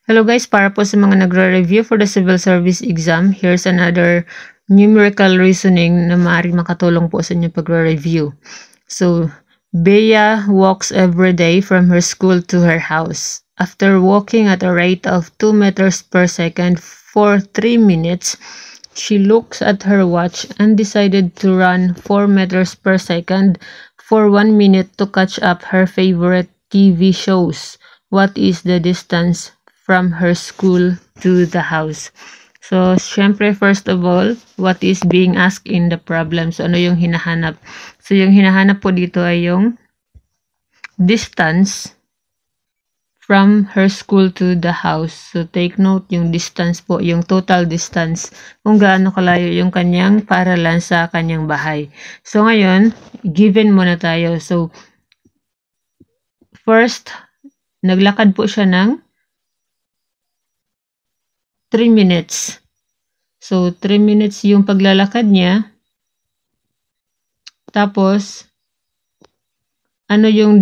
Hello guys, para po sa mga nagre-review for the civil service exam, here's another numerical reasoning na maaaring makatulong po sa inyo pagre-review. So, Bea walks every day from her school to her house. After walking at a rate of 2 meters per second for 3 minutes, she looks at her watch and decided to run 4 meters per second for 1 minute to catch up her favorite TV shows. What is the distance from her school to the house? So, syempre, first of all, what is being asked in the problem? So, ano yung hinahanap? So, yung hinahanap po dito ay yung distance from her school to the house. So, take note, yung distance po, yung total distance, kung gaano kalayo yung kanyang paaralan sa kanyang bahay. So, ngayon, given muna tayo. So, first, naglakad po siya ng 3 minutes. So, 3 minutes yung paglalakad niya. Tapos, ano yung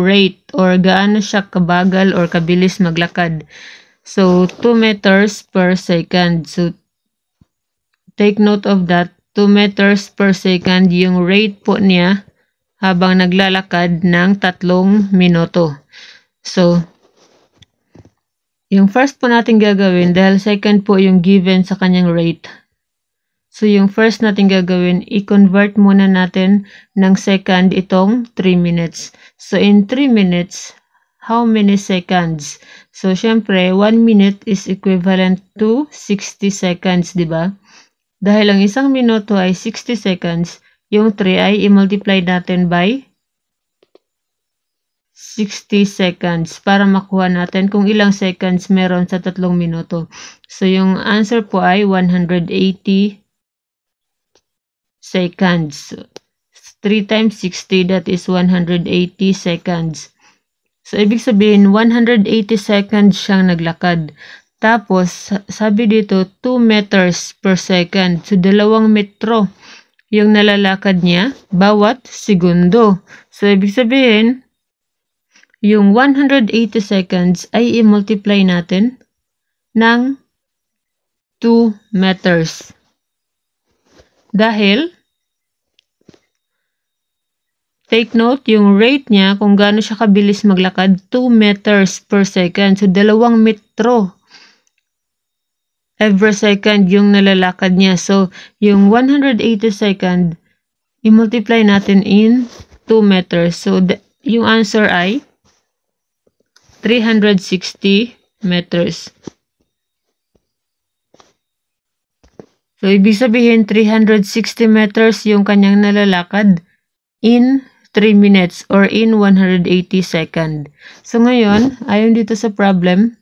rate or gaano siya kabagal or kabilis maglakad. So, 2 meters per second. So, take note of that. 2 meters per second yung rate po niya habang naglalakad ng 3 minuto. So, yung first po natin gagawin, dahil second po yung given sa kanyang rate. So, yung first natin gagawin, i-convert muna natin ng second itong 3 minutes. So, in 3 minutes, how many seconds? So, syempre, 1 minute is equivalent to 60 seconds, di ba? Dahil ang isang minuto ay 60 seconds, yung 3 ay i-multiply natin by 60 seconds para makuha natin kung ilang seconds meron sa 3 minuto. So, yung answer po ay 180 seconds. 3 times 60, that is 180 seconds. So, ibig sabihin, 180 seconds siyang naglakad. Tapos, sabi dito, 2 meters per second. So, 2 metro yung nalalakad niya bawat segundo. So, ibig sabihin, yung 180 seconds ay i-multiply natin ng 2 meters. Dahil, take note, yung rate niya, kung gaano siya kabilis maglakad, 2 meters per second. So, 2 metro every second yung nalalakad niya. So, yung 180 second, i-multiply natin in 2 meters. So, yung answer ay 360 meters. So, ibig sabihin, 360 meters yung kanyang nalalakad in 3 minutes or in 180 second. So, ngayon, ayon dito sa problem,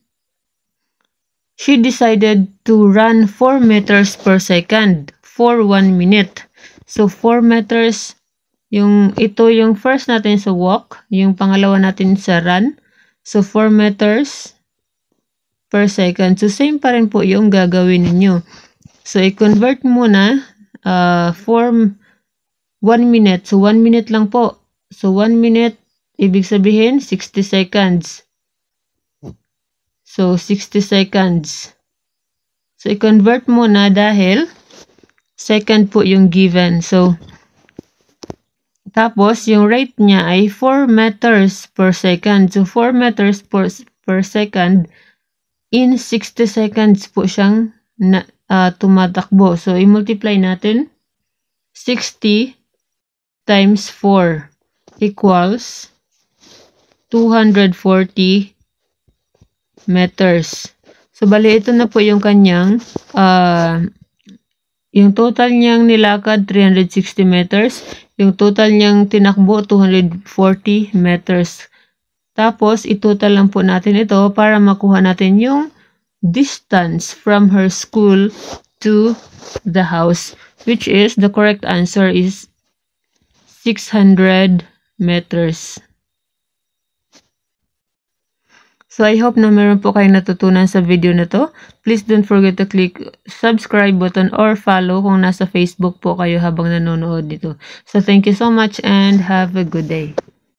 she decided to run 4 meters per second for 1 minute. So, 4 meters, ito yung first natin sa walk, yung pangalawa natin sa run. So, 4 meters per second. So, same pa rin po yung gagawin ninyo. So, i-convert muna for 1 minute. So, 1 minute lang po. So, 1 minute, ibig sabihin, 60 seconds. So, 60 seconds. So, i-convert muna dahil second po yung given. So, tapos, yung rate niya ay 4 meters per second. So, 4 meters per second, in 60 seconds po siyang tumatakbo. So, i-multiply natin 60 times 4 equals 240 meters. So, bali, ito na po yung kanyang yung total niyang nilakad, 360 meters. Yung total niyang tinakbo, 240 meters. Tapos, itotal lang po natin ito para makuha natin yung distance from her school to the house. Which is, the correct answer is 600 meters. So, I hope na meron po kayong natutunan sa video na to. Please don't forget to click subscribe button or follow kung nasa Facebook po kayo habang nanonood dito. So, thank you so much and have a good day.